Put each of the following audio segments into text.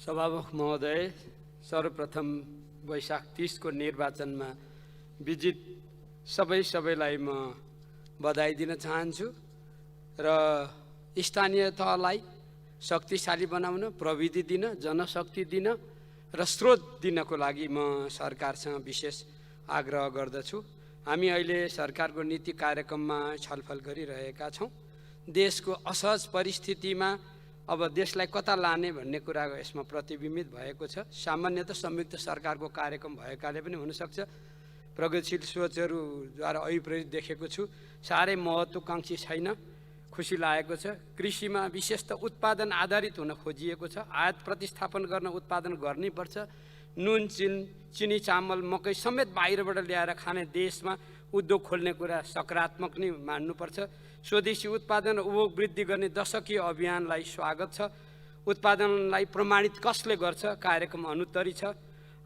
सभामुख महोदय, सर्वप्रथम वैशाख 30 को निर्वाचनमा विजित सबैलाई म बधाई दिन चाहन्छु र स्थानीय तहलाई शक्तिशाली बनाउन, प्रविधि दिन, जनशक्ति दिन र स्रोत दिनको लागि म सरकारसँग विशेष आग्रह गर्दछु। हामी अहिले सरकारको नीति कार्यक्रममा छलफल गरिरहेका छौँ। देशको असहज परिस्थितिमा अब देशलाई कता लाने भन्ने कुरा यसमा प्रतिबिम्बित भएको छ। सामान्यतः संयुक्त सरकारको कार्यक्रम भएकाले पनि हुनसक्छ। प्रगतिशील सोचहरूद्वारा अभिप्रेरित देखेको छु। साह्रै महत्त्वकांक्षी छैन, खुसी लागेको छ। कृषिमा विशेष त उत्पादन आधारित हुन खोजिएको छ। आयात प्रतिस्थापन गर्न उत्पादन गर्नैपर्छ। नुन, चिनी, चामल, मकै समेत बाहिरबाट ल्याएर खाने देशमा उद्योग खोल्ने कुरा सकारात्मक नै मान्नुपर्छ। स्वदेशी उत्पादन र उपभोग वृद्धि गर्ने दशकीय अभियानलाई स्वागत छ। उत्पादनलाई प्रमाणित कसले गर्छ? कार्यक्रम अनुत्तरी छ।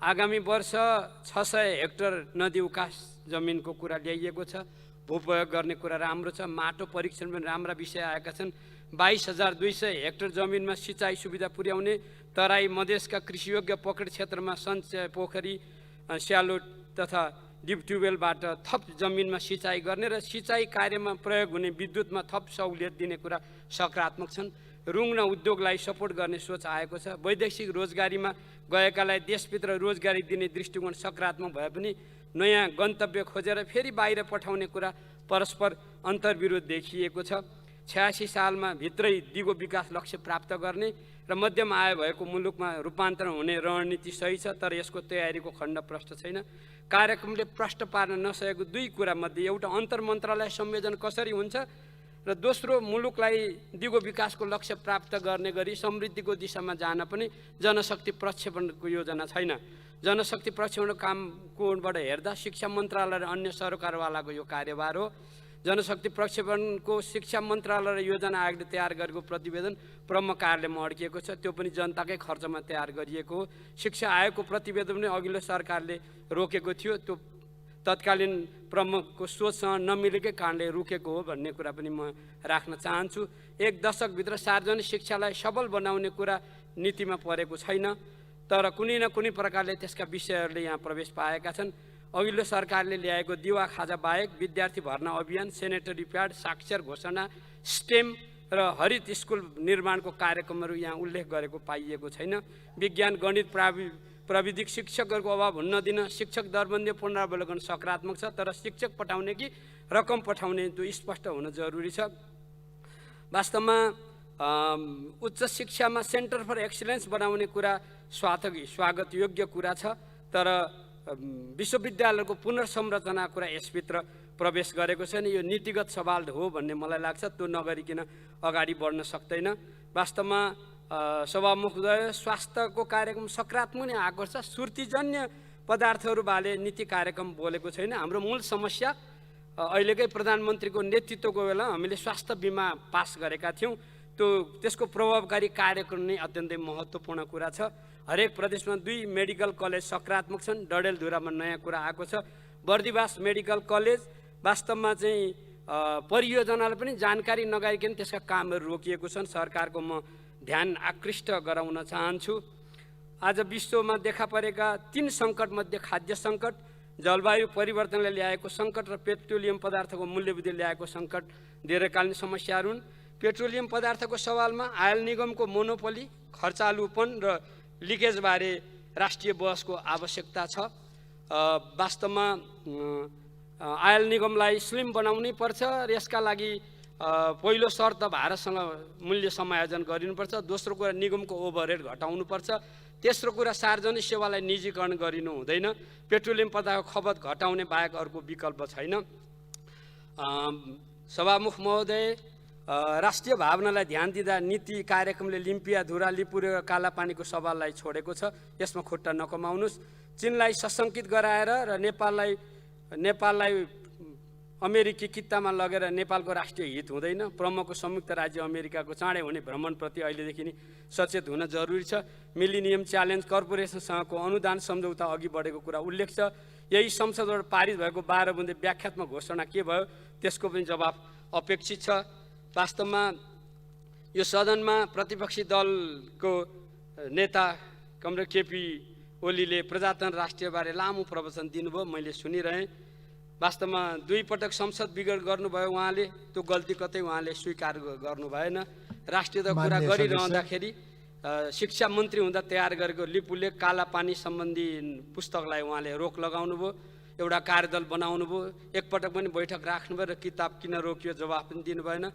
आगामी वर्ष 600 हेक्टर नदी उकास जमिनको कुरा ल्याइएको छ। भूप्रयोग गर्ने कुरा राम्रो छ। माटो परीक्षण पनि राम्रा विषय आएका छन्। 22,200 हेक्टर जमिनमा सिँचाइ सुविधा पुर्याउने, तराई मधेसका कृषियोग्य पकड क्षेत्रमा सञ्चय पोखरी, स्यालो तथा डिप ट्युबवेलबाट थप जमिनमा सिँचाइ गर्ने र सिँचाइ कार्यमा प्रयोग हुने विद्युतमा थप सहुलियत दिने कुरा सकारात्मक छन्। रुङ र उद्योगलाई सपोर्ट गर्ने सोच आएको छ। वैदेशिक रोजगारीमा गएकालाई देशभित्र रोजगारी दिने दृष्टिकोण सकारात्मक भए पनि नयाँ गन्तव्य खोजेर फेरि बाहिर पठाउने कुरा परस्पर अन्तर्विरोध देखिएको छ। 86 सालमा भित्रै दिगो विकास लक्ष्य प्राप्त गर्ने र मध्यम आय भएको मुलुकमा रूपान्तरण हुने रणनीति सही छ, तर यसको तयारीको खण्ड प्रष्ट छैन। कार्यक्रमले प्रष्ट पार्न नसकेको दुई कुरा मध्ये एउटा अन्तर्मन्त्रालय संयोजन कसरी हुन्छ र दोस्रो मुलुकलाई दिगो विकासको लक्ष्य प्राप्त गर्ने गरी समृद्धिको दिशामा जान पनि जनशक्ति प्रक्षेपणको योजना छैन। जनशक्ति प्रक्षेपण कामकोबाट हेर्दा शिक्षा मन्त्रालय र अन्य सरकारवालाको यो कार्यभार हो। जनशक्ति प्रक्षेपणको शिक्षा मन्त्रालय र योजना आयोगले तयार गरेको प्रतिवेदन प्रमुख कार्यालयमा अड्किएको छ। त्यो पनि जनताकै खर्चमा तयार गरिएको हो। शिक्षा आयोगको प्रतिवेदन पनि अघिल्लो सरकारले रोकेको थियो। त्यो तत्कालीन प्रमुखको सोचसँग नमिलेकै कारणले रोकेको हो भन्ने कुरा पनि म राख्न चाहन्छु। एक दशकभित्र सार्वजनिक शिक्षालाई सबल बनाउने कुरा नीतिमा परेको छैन, तर कुनै न कुनै प्रकारले त्यसका विषयहरूले यहाँ प्रवेश पाएका छन्। अघिल्लो सरकारले ल्याएको दिवा खाजा बाहेक विद्यार्थी भर्ना अभियान, सेनेटरी प्याड, साक्षर घोषणा, स्टेम र हरित स्कुल निर्माणको कार्यक्रमहरू यहाँ उल्लेख गरेको पाइएको छैन। विज्ञान, गणित, प्राविधिक शिक्षकहरूको अभाव हुन नदिन शिक्षक दरबन्दी पुनरावलोकन सकारात्मक छ, तर शिक्षक पठाउने कि रकम पठाउने त्यो स्पष्ट हुन जरुरी छ। वास्तवमा उच्च शिक्षामा सेन्टर फर एक्सिलेन्स बनाउने कुरा स्वागत योग्य कुरा छ, तर विश्वविद्यालयको पुनर्संरचना कुरा यसभित्र प्रवेश गरेको छैन। यो नीतिगत सवाल हो भन्ने मलाई लाग्छ। त्यो नगरिकन अगाडि बढ्न सक्दैन। वास्तवमा सभामुखद्वय स्वास्थ्यको कार्यक्रम सकारात्मक नै आएको छ। सुर्तीजन्य पदार्थहरू बारे नीति कार्यक्रम बोलेको छैन। हाम्रो मूल समस्या अहिलेकै प्रधानमन्त्रीको नेतृत्वको बेला हामीले स्वास्थ्य बिमा पास गरेका थियौँ। त्यसको प्रभावकारी कार्यक्रम नै अत्यन्तै महत्त्वपूर्ण कुरा छ। हरेक प्रदेशमा 2 मेडिकल कलेज सकारात्मक छन्। डडेलधुरामा नयाँ कुरा आएको छ। बर्दिवास मेडिकल कलेज वास्तवमा चाहिँ परियोजनाले पनि जानकारी नगरिकन त्यसका कामहरू रोकिएको छन्। सरकारको म ध्यान आकृष्ट गराउन चाहन्छु। आज विश्वमा देखा परेका 3 सङ्कटमध्ये खाद्य सङ्कट, जलवायु परिवर्तनले ल्याएको सङ्कट र पेट्रोलियम पदार्थको मूल्यवृद्धि ल्याएको सङ्कट दीर्घकालीन समस्याहरू हुन्। पेट्रोलियम पदार्थको सवालमा आयल निगमको मोनोपोली, खर्चालुपन र लिकेजबारे राष्ट्रिय बहसको आवश्यकता छ। वास्तवमा आयल निगमलाई स्लिम बनाउनै पर्छ र यसका लागि पहिलो शर्त भारतसँग मूल्य समायोजन गरिनुपर्छ। दोस्रो कुरा निगमको ओभरहेड घटाउनुपर्छ। तेस्रो कुरा सार्वजनिक सेवालाई निजीकरण गरिनु हुँदैन। पेट्रोलियम पदार्थको खपत घटाउने बाहेक अर्को विकल्प छैन। सभामुख महोदय, राष्ट्रिय भावनालाई ध्यान दिँदा नीति कार्यक्रमले लिम्पिया, धुरा, लिपुरे र कालापानीको सवाललाई छोडेको छ। यसमा खुट्टा नकमाउनुहोस्। चीनलाई सशङ्कित गराएर र नेपाललाई अमेरिकी कित्तामा लगेर नेपालको राष्ट्रिय हित हुँदैन। प्रमुखको संयुक्त राज्य अमेरिकाको चाँडै हुने भ्रमणप्रति अहिलेदेखि नै सचेत हुन जरुरी छ। मिलिनियम च्यालेन्ज कर्पोरेसनसँगको अनुदान सम्झौता अघि बढेको कुरा उल्लेख छ। यही संसदबाट पारित भएको 12 बुँदे व्याख्यात्मक घोषणा के भयो त्यसको पनि जवाफ अपेक्षित छ। वास्तवमा यो सदनमा प्रतिपक्षी दलको नेता कमरेड केपी ओलीले प्रजातन्त्र राष्ट्रियबारे लामो प्रवचन दिनुभयो, मैले सुनिरहेँ। वास्तवमा 2 पटक संसद विगत गर्नुभयो उहाँले, त्यो गल्ती कतै उहाँले स्वीकार गर्नु भएन। राष्ट्रियता कुरा गरिरहँदाखेरि शिक्षा मन्त्री हुँदा तयार गरेको लिपुले काला पानी सम्बन्धी पुस्तकलाई उहाँले रोक लगाउनु भयो, एउटा कार्यदल बनाउनु भयो, एकपटक पनि बैठक राख्नुभयो र किताब किन रोकियो जवाफ पनि दिनु भएन।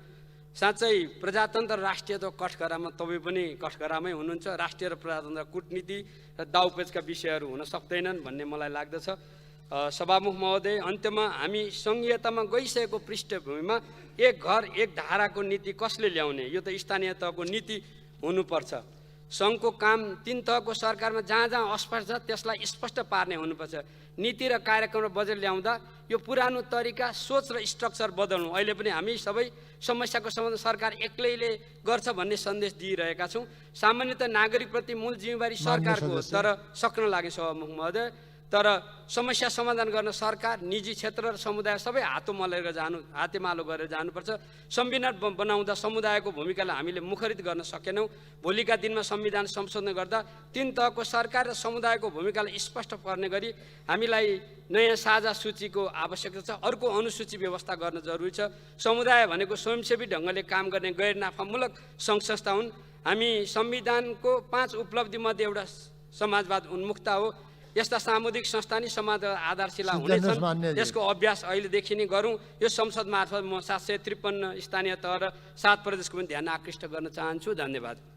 साँच्चै प्रजातन्त्र राष्ट्रियता कठघरामा तपाईँ पनि कठघरामै हुनुहुन्छ। राष्ट्रिय र प्रजातन्त्र कूटनीति र दाउपेचका विषयहरू हुन सक्दैनन् भन्ने मलाई लाग्दछ। सभामुख महोदय, अन्त्यमा हामी सङ्घीयतामा गइसकेको पृष्ठभूमिमा एक घर एक धाराको नीति कसले ल्याउने? यो त स्थानीय तहको नीति हुनुपर्छ। सङ्घको काम 3 तहको सरकारमा जहाँ जहाँ अस्पष्ट छ त्यसलाई स्पष्ट पार्ने हुनुपर्छ। नीति र कार्यक्रम र बजेट ल्याउँदा यो पुरानो तरिका, सोच र स्ट्रक्चर बदल्नु। अहिले पनि हामी सबै समस्याको समाधान सरकार एक्लैले गर्छ भन्ने सन्देश दिइरहेका छौँ। सामान्यतः नागरिकप्रति मूल जिम्मेवारी सरकारको हो, तर सक्न लाग्यो सभामुख महोदय। तर समस्या समाधान गर्न सरकार, निजी क्षेत्र र समुदाय सबै हातेमालो गरेर जानुपर्छ। संविधान बनाउँदा समुदायको भूमिकालाई हामीले मुखरित गर्न सकेनौँ। भोलिका दिनमा संविधान संशोधन गर्दा 3 तहको सरकार र समुदायको भूमिकालाई स्पष्ट गर्ने गरी हामीलाई नयाँ साझा सूचीको आवश्यकता छ। अर्को अनुसूची व्यवस्था गर्न जरुरी छ। समुदाय भनेको स्वयंसेवी ढङ्गले काम गर्ने गैर नाफामूलक सङ्घ संस्था हुन्। हामी संविधानको 5 उपलब्धिमध्ये एउटा समाजवाद उन्मुक्ता हो। यस्ता सामुदायिक संस्था नि समाज आधारशिला हुनेछन्। यसको अभ्यास अहिलेदेखि नै गरौँ। यो संसद मार्फत म 753 स्थानीय तह र 7 प्रदेशको पनि ध्यान आकृष्ट गर्न चाहन्छु। धन्यवाद।